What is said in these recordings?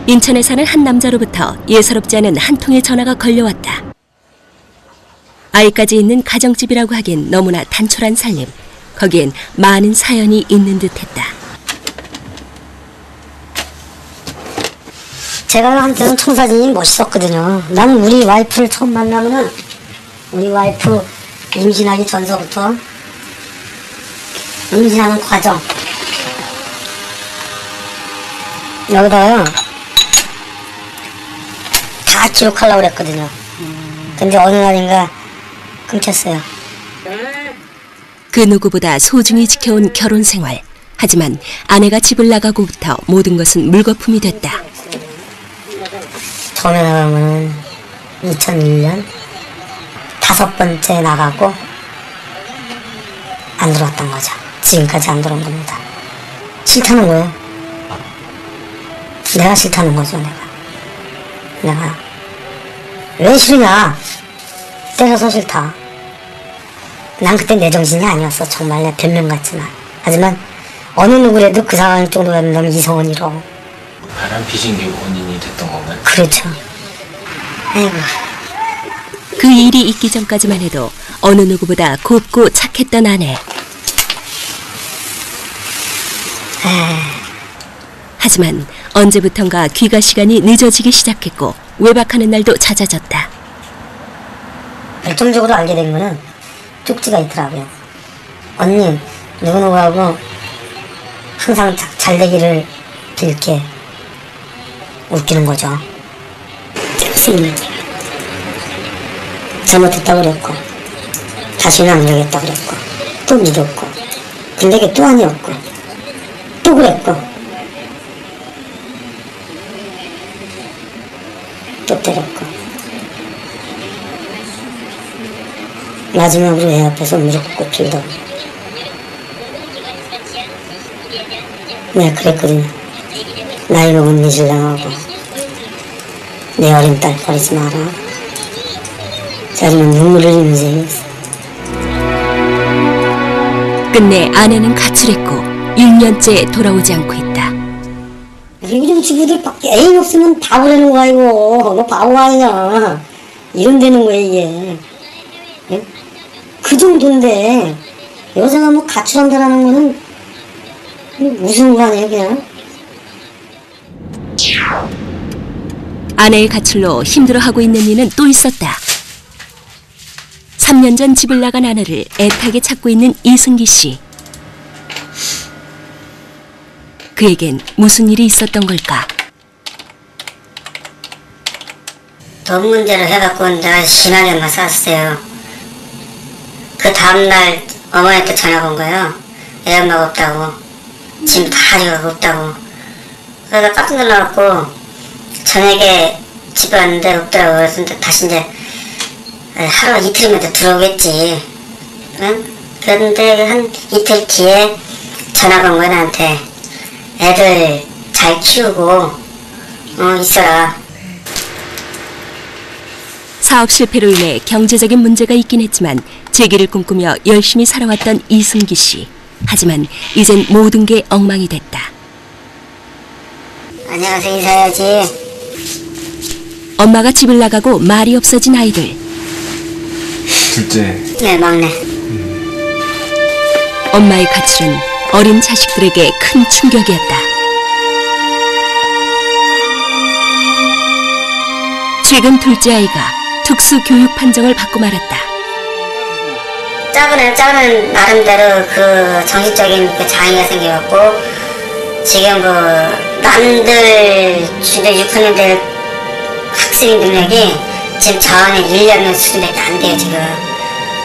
인천에 사는 한 남자로부터 예사롭지 않은 한 통의 전화가 걸려왔다. 아이까지 있는 가정집이라고 하기엔 너무나 단촐한 살림. 거기엔 많은 사연이 있는 듯했다. 제가 한때는 청사진이 멋있었거든요. 나는 우리 와이프를 처음 만나면은 우리 와이프 임신하기 전서부터 임신하는 과정 여기다가 다 기록하려고 그랬거든요. 근데 어느 날인가 끊겼어요. 그 누구보다 소중히 지켜온 결혼 생활. 하지만 아내가 집을 나가고부터 모든 것은 물거품이 됐다. 처음에 나가면 2001년 5번째 나가고 안 들어왔던 거죠. 지금까지 안 들어온 겁니다. 싫다는 거예요. 내가 싫다는 거죠. 내가 왜 싫으냐. 때려서 싫다. 난 그때 내 정신이 아니었어. 정말 내 변명 같지만. 하지만 어느 누구라도 그 상황 정도가 된다면 이성원이로 바람피신 게 원인이 됐던 건가요? 그렇죠. 아이고. 그 일이 있기 전까지만 해도 어느 누구보다 곱고 착했던 아내. 하지만 언제부턴가 귀가 시간이 늦어지기 시작했고 외박하는 날도 잦아졌다. 결정적으로 알게 된 거는 쪽지가 있더라고요. 언니 누구누구하고 항상 잘 되기를 빌게. 웃기는 거죠. 잘못했다고 그랬고 다시는 안 그러겠다고 그랬고 또 믿었고 근데 그게 또 아니었고 또 그랬고 또 때렸고 마지막으로 애 앞에서 무릎 꿇고 빌더니 내가 그랬거든요. 나이 먹은 네 신랑하고 내 어린 딸 버리지 마라. 자기는 눈물을 흘리는 셈이었어. 끝내 아내는 가출했고 1년째 돌아오지 않고 있다. 요즘 친구들 밖에 애인 없으면 바보라는 거 아니고 너 바보 아니냐. 이런 되는 거야 이게. 예? 그 정도인데 여자가 뭐 가출한다라는 거는 무슨 거 아니에요 그냥. 아내의 가출로 힘들어하고 있는 이는 또 있었다. 3년 전 집을 나간 아내를 애타게 찾고 있는 이승기 씨. 그에겐 무슨 일이 있었던 걸까? 돈 문제를 해갖고 내가 심하게 맞았어요. 그 다음날 어머니한테 전화가 온 거예요. 애 엄마가 없다고. 지금 다 가져가고 없다고. 그래서 깜짝 놀라갖고 저녁에 집에 왔는데 없더라고. 그래서 다시 이제 하루 이틀이면 들어오겠지. 응? 그런데 한 이틀 뒤에 전화가 온 거야 나한테. 애들 잘 키우고 있어라. 사업 실패로 인해 경제적인 문제가 있긴 했지만 재기를 꿈꾸며 열심히 살아왔던 이승기 씨. 하지만 이젠 모든 게 엉망이 됐다. 안녕하세요 인사해야지. 엄마가 집을 나가고 말이 없어진 아이들. 둘째. 네 막내. 엄마의 가출은 어린 자식들에게 큰 충격이었다. 최근 둘째 아이가 특수 교육 판정을 받고 말았다. 작은 나름대로 그 정신적인 그 장애가 생겨갖고 지금 그 남들 중대 6학년들 학생 능력이 지금 저한테 1년 수준밖에 안 돼요 지금.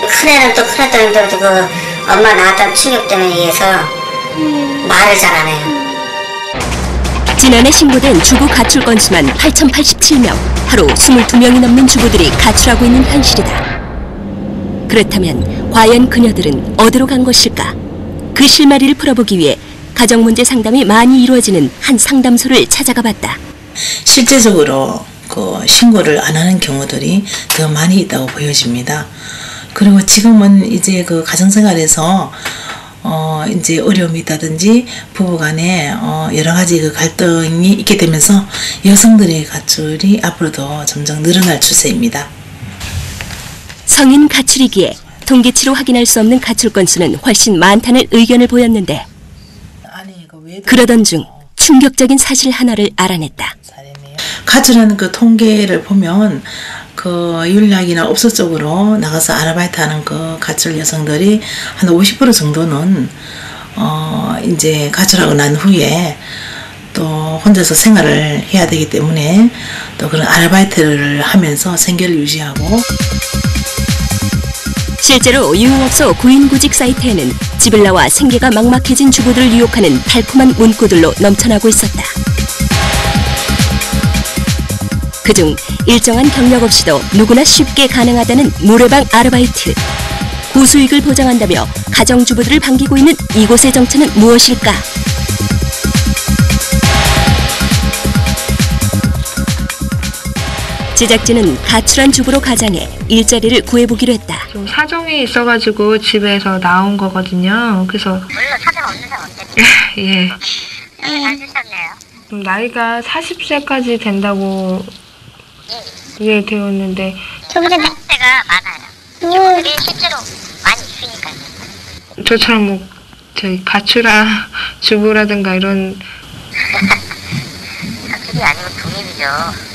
큰애는 또 큰애들도 그 엄마 나왔다는 충격 때문에 의해서 말을 잘 안 해요. 지난해 신고된 주부 가출 건수만 8,087명. 하루 22명이 넘는 주부들이 가출하고 있는 현실이다. 그렇다면 과연 그녀들은 어디로 간 것일까? 그 실마리를 풀어보기 위해 가정문제 상담이 많이 이루어지는 한 상담소를 찾아가 봤다. 실제적으로 그 신고를 안 하는 경우들이 더 많이 있다고 보여집니다. 그리고 지금은 이제 그 가정생활에서 이제 어려움이 있다든지 부부간에 여러 가지 그 갈등이 있게 되면서 여성들의 가출이 앞으로도 점점 늘어날 추세입니다. 성인 가출이기에 통계치로 확인할 수 없는 가출 건수는 훨씬 많다는 의견을 보였는데 그러던 중 충격적인 사실 하나를 알아냈다. 가출하는 그 통계를 보면 그 윤락이나 업소 쪽으로 나가서 아르바이트 하는 그 가출 여성들이 한 50% 정도는 이제 가출하고 난 후에 또 혼자서 생활을 해야 되기 때문에 또 그런 아르바이트를 하면서 생계를 유지하고 실제로 유흥업소 구인구직 사이트에는 집을 나와 생계가 막막해진 주부들을 유혹하는 달콤한 문구들로 넘쳐나고 있었다. 그중 일정한 경력 없이도 누구나 쉽게 가능하다는 노래방 아르바이트. 고수익을 보장한다며 가정주부들을 반기고 있는 이곳의 정체는 무엇일까? 제작진은 가출한 주부로 가장해 일자리를 구해보기로 했다. 좀 사정이 있어가지고 집에서 나온 거거든요. 그래서 물론 사정 없는 사람 없겠죠. 예. 잘 주셨네요. 나이가 40세까지 된다고 예 되었는데 저보다 나이가 많아요. 이분들이 실제로 많이 있으니까요. 저처럼 뭐 저희 가출한 주부라든가 이런 가출이 아니고 독립이죠.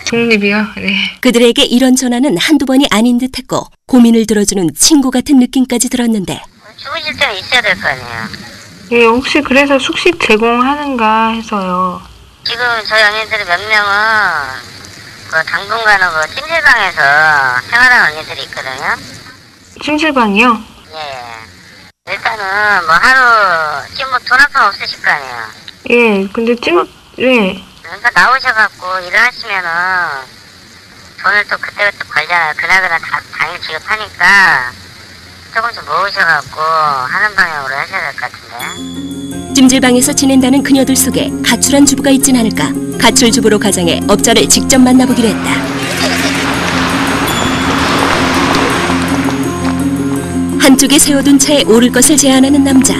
독립이요? 네. 그들에게 이런 전화는 한두 번이 아닌 듯했고 고민을 들어주는 친구 같은 느낌까지 들었는데 주무실 때는 있어야 될 거 아니에요. 예, 혹시 그래서 숙식 제공하는가 해서요. 지금 저희 언니들이 몇 명은 그 당분간은 그 찜질방에서 생활하는 언니들이 있거든요. 찜질방이요? 예. 일단은 뭐 하루 지금 뭐 돈 한 푼 없으실 거 아니에요. 예, 근데 예. 그러니까 나오셔갖고 일을 하시면은 돈을 또 그때그때 벌잖아요. 그날그날 다 당일 지급하니까 조금씩 모으셔갖고 하는 방향으로 하셔야 될 것 같은데. 찜질방에서 지낸다는 그녀들 속에 가출한 주부가 있진 않을까? 가출 주부로 가장해 업자를 직접 만나보기로 했다. 한쪽에 세워둔 차에 오를 것을 제안하는 남자.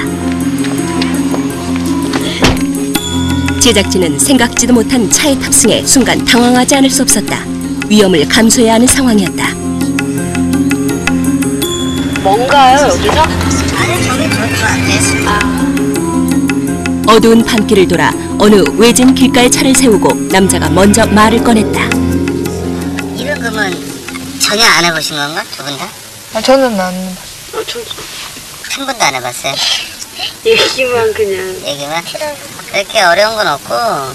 제작진은 생각지도 못한 차에 탑승해 순간 당황하지 않을 수 없었다. 위험을 감수해야 하는 상황이었다. 뭔가요, 여기서? 아니, 저기 어두운 밤길을 돌아 어느 외진 길가에 차를 세우고 남자가 먼저 말을 꺼냈다. 이런 금은 전혀 안 해보신 건가? 두 분 다? 아, 저는 안. 한 번도 안 해봤어요? 얘기만 그냥. 얘기만? 그렇게 어려운 건 없고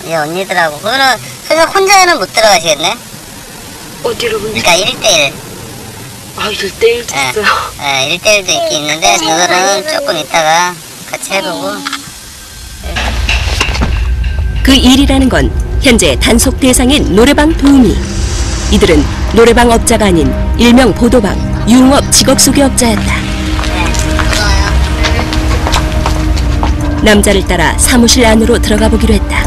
이 언니들하고 그거는 그래서 혼자는 못 들어가시겠네? 어디로 보내? 그러니까 1대1 아, 1대1 됐어요. 1대1도 있긴 있는데 그거는 조금 있다가 같이 해보고. 그 일이라는 건 현재 단속 대상인 노래방 도우미. 이들은 노래방 업자가 아닌 일명 보도방, 유흥업 직업 소개 업자였다. 남자를 따라 사무실 안으로 들어가 보기로 했다.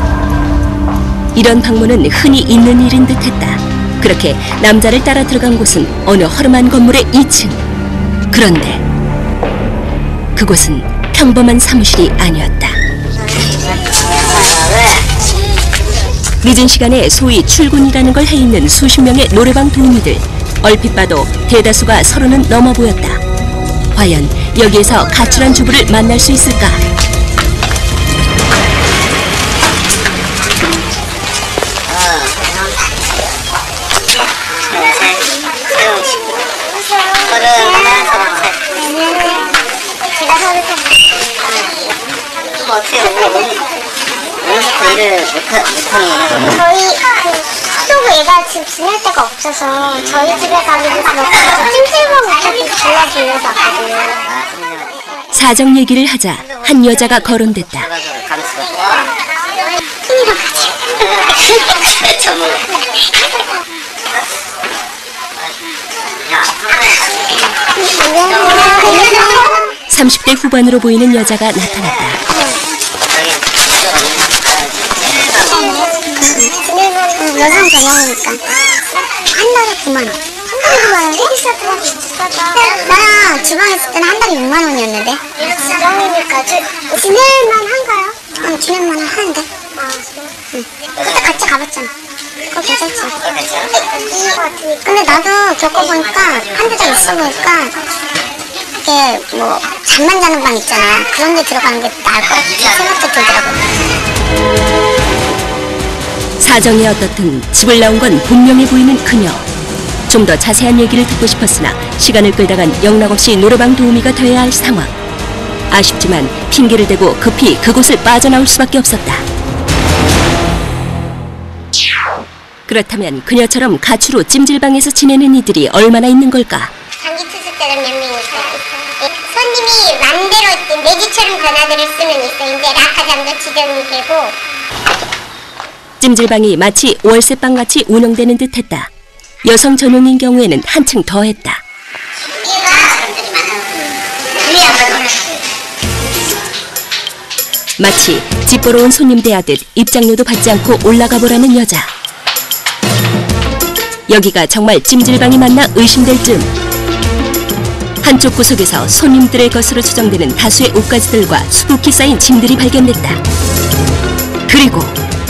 이런 방문은 흔히 있는 일인 듯했다. 그렇게 남자를 따라 들어간 곳은 어느 허름한 건물의 2층. 그런데 그곳은 평범한 사무실이 아니었다. 늦은 시간에 소위 출근이라는 걸 해있는 수십 명의 노래방 도우미들. 얼핏 봐도 대다수가 30은 넘어 보였다. 과연 여기에서 가출한 주부를 만날 수 있을까? 저희 속 애가 지금 지낼 데가 없어서 저희 집에 가기도 그렇고 찜질방 부탁도 불러주면서 왔거든요. 사정 얘기를 하자 한 여자가 거론됐다. 전문. 30대 후반으로 보이는 여자가 나타났다. 여성 전용이니까 한 달에 9만 원. 한 나랑 주방에 있을 때는 한 달에 6만 원이었는데. 주방이니까 지낼만 한가요? 지낼만 하는데. 응. 그때 같이 가봤잖아. 그거 괜찮지. 근데 나도 겪어보니까 한두 달 있어보니까 이게 뭐 잠만 자는 방 있잖아. 그런 데 들어가는 게 나을 것 같아 생각도 들더라고. 사정이 어떻든 집을 나온 건 분명해 보이는 그녀. 좀 더 자세한 얘기를 듣고 싶었으나 시간을 끌다간 영락없이 노래방 도우미가 되어야 할 상황. 아쉽지만 핑계를 대고 급히 그곳을 빠져나올 수밖에 없었다. 그렇다면 그녀처럼 가출로 찜질방에서 지내는 이들이 얼마나 있는 걸까? 장기 투숙 때는 몇 명 있어요. 손님이 맘대로 내기처럼 전화들을 쓰면 있어요. 이제 라카장도 지정이 되고. 찜질방이 마치 월세방같이 운영되는 듯했다. 여성 전용인 경우에는 한층 더했다. 마치 집 보러 온 손님 대하듯 입장료도 받지 않고 올라가 보라는 여자. 여기가 정말 찜질방이 맞나 의심될 즈음. 한쪽 구석에서 손님들의 것으로 추정되는 다수의 옷가지들과 수북히 쌓인 짐들이 발견됐다. 그리고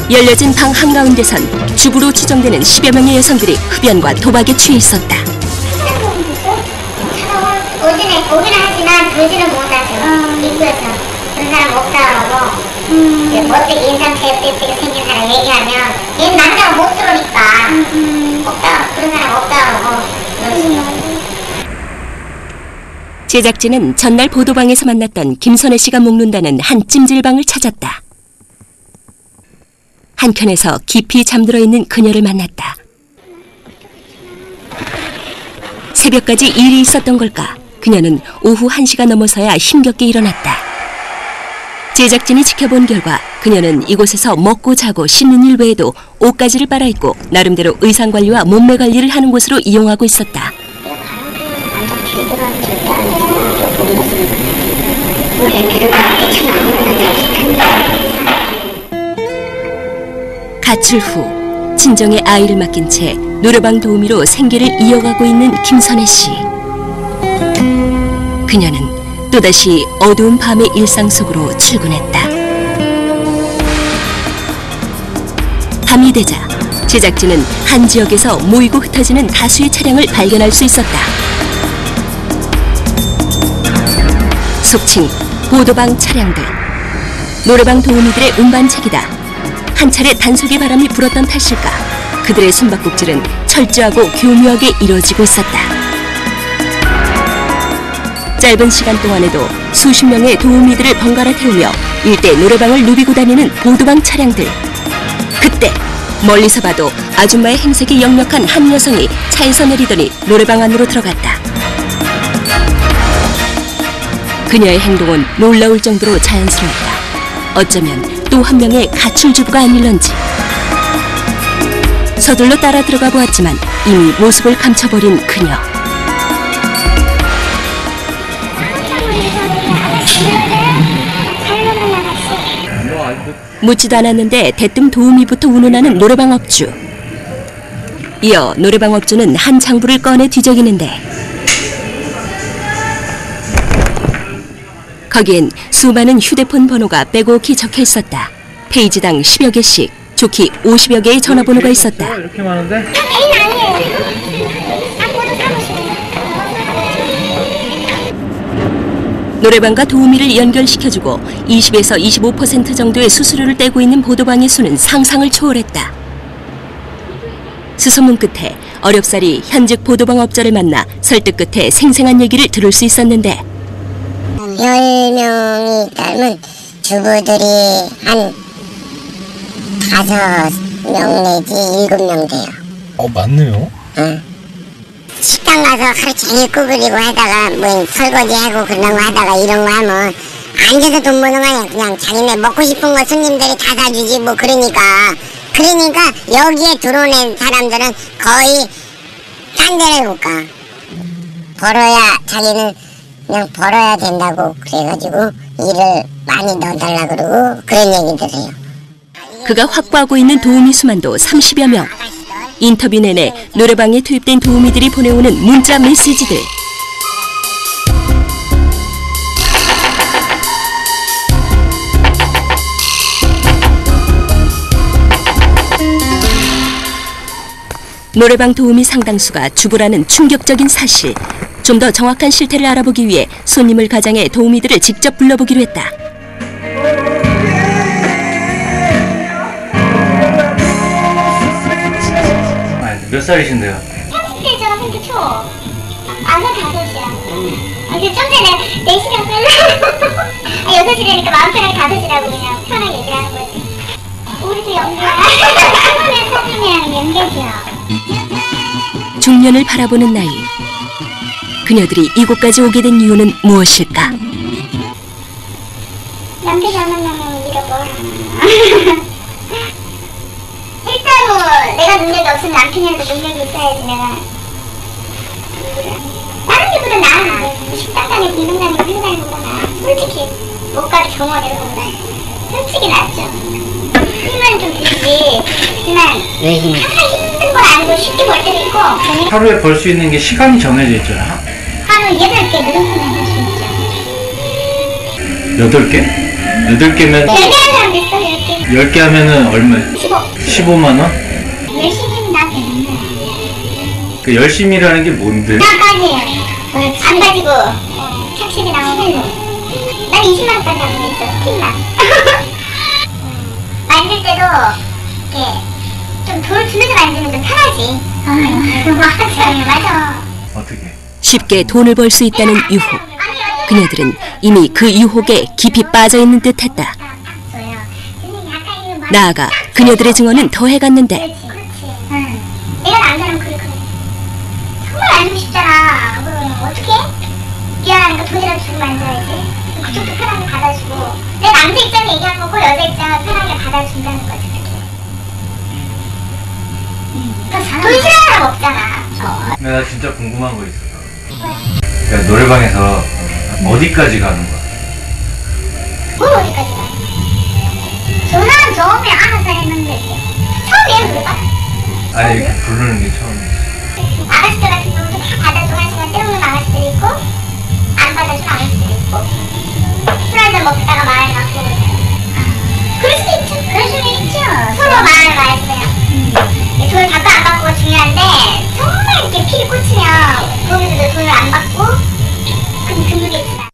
열려진 방 한가운데선 주부로 추정되는 10여 명의 여성들이 흡연과 도박에 취해 있었다. 오기는 하지만 보지는 못하죠. 입구에서 그런 사람 없다고 못되게 인상체육대표가 생긴 사람 얘기하면 얘는 남자가 못 들어오니까 없다 그런 사람 없다고 제작진은 전날 보도방에서 만났던 김선혜 씨가 묵는다는 한 찜질방을 찾았다. 한켠에서 깊이 잠들어 있는 그녀를 만났다. 새벽까지 일이 있었던 걸까? 그녀는 오후 1시가 넘어서야 힘겹게 일어났다. 제작진이 지켜본 결과 그녀는 이곳에서 먹고 자고 씻는 일 외에도 옷가지를 빨아입고 나름대로 의상관리와 몸매관리를 하는 곳으로 이용하고 있었다. 가출 후 친정의 아이를 맡긴 채 노래방 도우미로 생계를 이어가고 있는 김선혜 씨. 그녀는 또다시 어두운 밤의 일상 속으로 출근했다. 밤이 되자 제작진은 한 지역에서 모이고 흩어지는 다수의 차량을 발견할 수 있었다. 속칭 보도방 차량들, 노래방 도우미들의 운반책이다. 한 차례 단속의 바람이 불었던 탓일까? 그들의 숨바꼭질은 철저하고 교묘하게 이루어지고 있었다. 짧은 시간 동안에도 수십 명의 도우미들을 번갈아 태우며 일대 노래방을 누비고 다니는 보도방 차량들. 그때 멀리서 봐도 아줌마의 행색이 역력한 한 여성이 차에서 내리더니 노래방 안으로 들어갔다. 그녀의 행동은 놀라울 정도로 자연스러웠다. 어쩌면 또 한 명의 가출주부가 아닐런지. 서둘러 따라 들어가 보았지만 이미 모습을 감춰버린 그녀. 묻지도 않았는데 대뜸 도우미부터 운운하는 노래방 업주. 이어 노래방 업주는 한 장부를 꺼내 뒤적이는데 거기엔 수많은 휴대폰 번호가 빼곡히 적혀 있었다. 페이지당 10여 개씩, 좋기 50여 개의 전화번호가 있었다. 이렇게 많은데? 노래방과 도우미를 연결시켜주고 20에서 25% 정도의 수수료를 떼고 있는 보도방의 수는 상상을 초월했다. 수소문 끝에 어렵사리 현직 보도방 업자를 만나 설득 끝에 생생한 얘기를 들을 수 있었는데 10명이 있다면 주부들이 한 5명 내지 7명 돼요. 맞네요. 응. 식당 가서 하루 종일 꾸부리고 하다가 뭐 설거지하고 그런 거 하다가 이런 거 하면 앉아서 돈 버는 거 아니야. 그냥 자기네 먹고 싶은 거 손님들이 다 사주지 뭐 그러니까 여기에 들어오는 사람들은 거의 딴 데를 못 가. 벌어야 자기는 그냥 벌어야 된다고 그래가지고 일을 많이 넣어달라 그러고 그런 얘기들 해요. 그가 확보하고 있는 도우미 수만도 30여 명. 인터뷰 내내 노래방에 투입된 도우미들이 보내오는 문자 메시지들. 노래방 도우미 상당수가 주부라는 충격적인 사실. 좀 더 정확한 실태를 알아보기 위해 손님을 가장해 도우미들을 직접 불러보기로 했다. 몇 살이신데요? 30대죠, 근데 초. 아는 5이야. 근데 좀 전에 4시간 끌려. 6시라니까 마음 편하게 5시라고 그냥 편하게 얘기를 하는 거지. 우리도 연계야. 사진이랑 연계죠. 중년을 바라보는 나이. 그녀들이 이곳까지 오게 된 이유는 무엇일까? 남들 잘 만나면 우리가 뭘 하나. 일단은 내가 능력이 없으면 남편이라도 능력이 있어야지 내가. 다른 데보다 나아. 식당 다니고 운동 다니고 회사 다니는 거보다 솔직히 못 가도 병원 이런 거보다 솔직히 낫죠. 힘은 좀 들지. 하지만 왜 힘이? 항상 힘든 건 아니고 쉽게 벌 때도 있고. 하루에 벌 수 있는 게 시간이 정해져 있잖아. 하루 8개 누룽지만 할 수 있죠. 8개? 8개면 10개 하는 사람도 있어. 10개. 10개 하면은 얼마? 15만 원? 열심히 나 되는데. 그 열심히라는 게 뭔데? 나까지 안 가지고 착실히 나오고 난 20만 원까지 안 있어. 팁만. 만들 때도 이렇게 좀 돈을 주면서 만들면 좀 편하지. 맞아. 어떻게? 쉽게 돈을 벌 수 있다는 유혹. 그녀들은 이미 그 유혹에 깊이 빠져있는 듯했다. 나아가 그녀들의 증언은 더해갔는데 응. 내가 남자라면 그래. 정말 안 주고 싶잖아. 그럼 어떡해? 미안하니까 돈이라도 주고 만져야지. 그쪽도 편하게 받아주고. 내 남자 입장에 얘기한 거고 여자 입장을 편하게 받아준다는 거지. 돈 싫어하는 사람 없잖아. 근데 나 진짜 궁금한 거 있어. 그러니까 노래방에서 어디까지 가는 거야? 뭘 어디까지 가? 저 사람 처음에 알아서 했는데 처음이에요 그래가? 아니 이렇게 부르는 게 처음이지. 아가씨들 같은 경우도 다 받아주고 하시면 때우는 아가씨들이 있고 안 받아주는 아가씨들이 있고 술 한잔 먹다가 마을 갖고 그럴 수도 있죠. 그럴 수도 있죠. 서로 마을 가있어요. 돈을 받고 안 받고가 중요한데 정말 이렇게 피를 꽂히면 도우미들도 돈을 안 받고 그럼 금주겠지만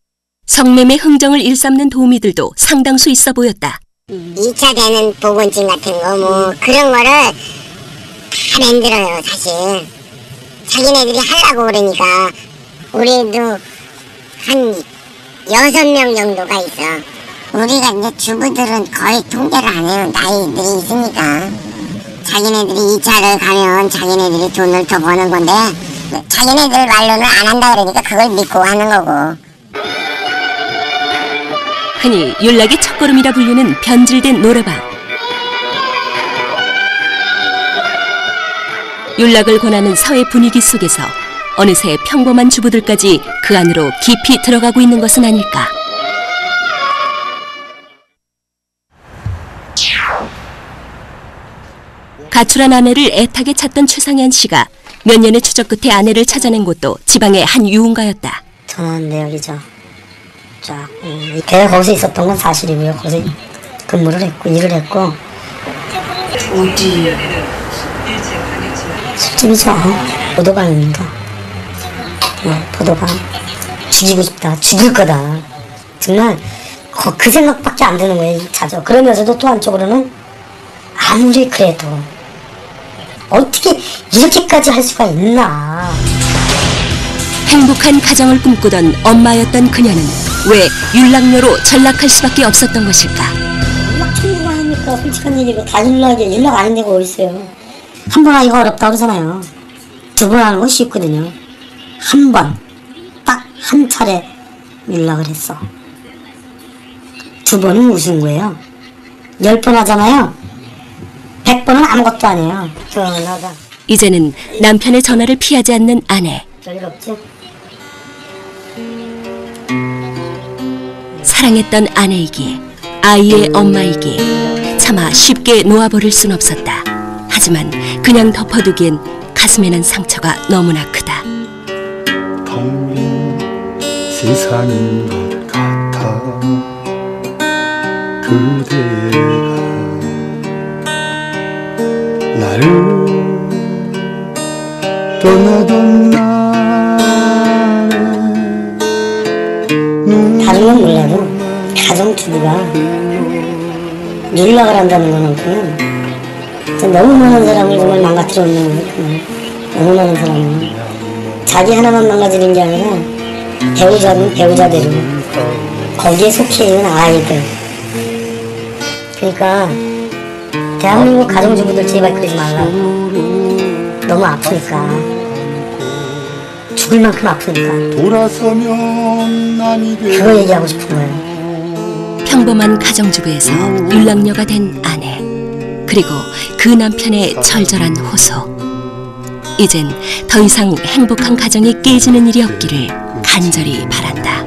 성매매 흥정을 일삼는 도우미들도 상당수 있어 보였다. 2차 되는 보건증 같은 거 뭐 그런 거를 다 만들어요 사실. 자기네들이 하려고 그러니까 우리도 한 6명 정도가 있어. 우리가 이제 주부들은 거의 통계를 안 해요. 나이들이 있으니까. 자기네들이 2차를 가면 자기네들이 돈을 더 버는 건데 자기네들 말로는 안 한다 그러니까 그걸 믿고 하는 거고. 흔히 윤락의 첫걸음이라 불리는 변질된 노래방. 윤락을 권하는 사회 분위기 속에서 어느새 평범한 주부들까지 그 안으로 깊이 들어가고 있는 것은 아닐까. 가출한 아내를 애타게 찾던 최상현 씨가 몇 년의 추적 끝에 아내를 찾아낸 곳도 지방의 한 유흥가였다. 저는 내역이죠. 쫙. 내가 거기서 있었던 건 사실이고요. 거기서 근무를 했고 일을 했고. 어디? 술집이죠. 포도방입니다. 포도방. 죽이고 싶다. 죽일 거다. 정말 그 생각밖에 안 드는 거예요. 자죠. 그러면서도 또 한쪽으로는 아무리 그래도 어떻게 이렇게까지 할 수가 있나. 행복한 가정을 꿈꾸던 엄마였던 그녀는 왜 윤락녀로 전락할 수밖에 없었던 것일까? 연락 충분히 하니까 솔직한 얘기고 다 연락 안 데가 어딨어요. 한 번 하기가 어렵다고 그러잖아요. 2번 하는 건 쉽거든요. 한 번, 딱 한 차례 연락을 했어. 2번은 무슨 거예요? 10번 하잖아요. 100번은 아무것도 아니에요. 조용하다. 이제는 남편의 전화를 피하지 않는 아내. 별일 없지? 사랑했던 아내이기에 아이의 엄마이기에 차마 쉽게 놓아버릴 순 없었다. 하지만 하지만 그냥 덮어두기엔 가슴에 난 상처가 너무나 크다. 텅 빈 세상인 것 같아. 그대가 나를 떠나던 날에 다른 건 몰라도 가정주부가 윤락을 한다는 거는 너무 많은 사람을 정말 망가뜨려 놓는 거예요. 너무 많은 사람을. 자기 하나만 망가지는 게 아니라 배우자는 배우자대로 거기에 속해 있는 아이들. 그러니까 대한민국 가정주부들 제발 그러지 말라고. 너무 아프니까. 죽을 만큼 아프니까. 돌아서면 남이 돼. 그거 얘기하고 싶은 거예요. 평범한 가정주부에서 윤락녀가 된 아내, 그리고 그 남편의 절절한 호소. 이젠 더 이상 행복한 가정이 깨지는 일이 없기를 간절히 바란다.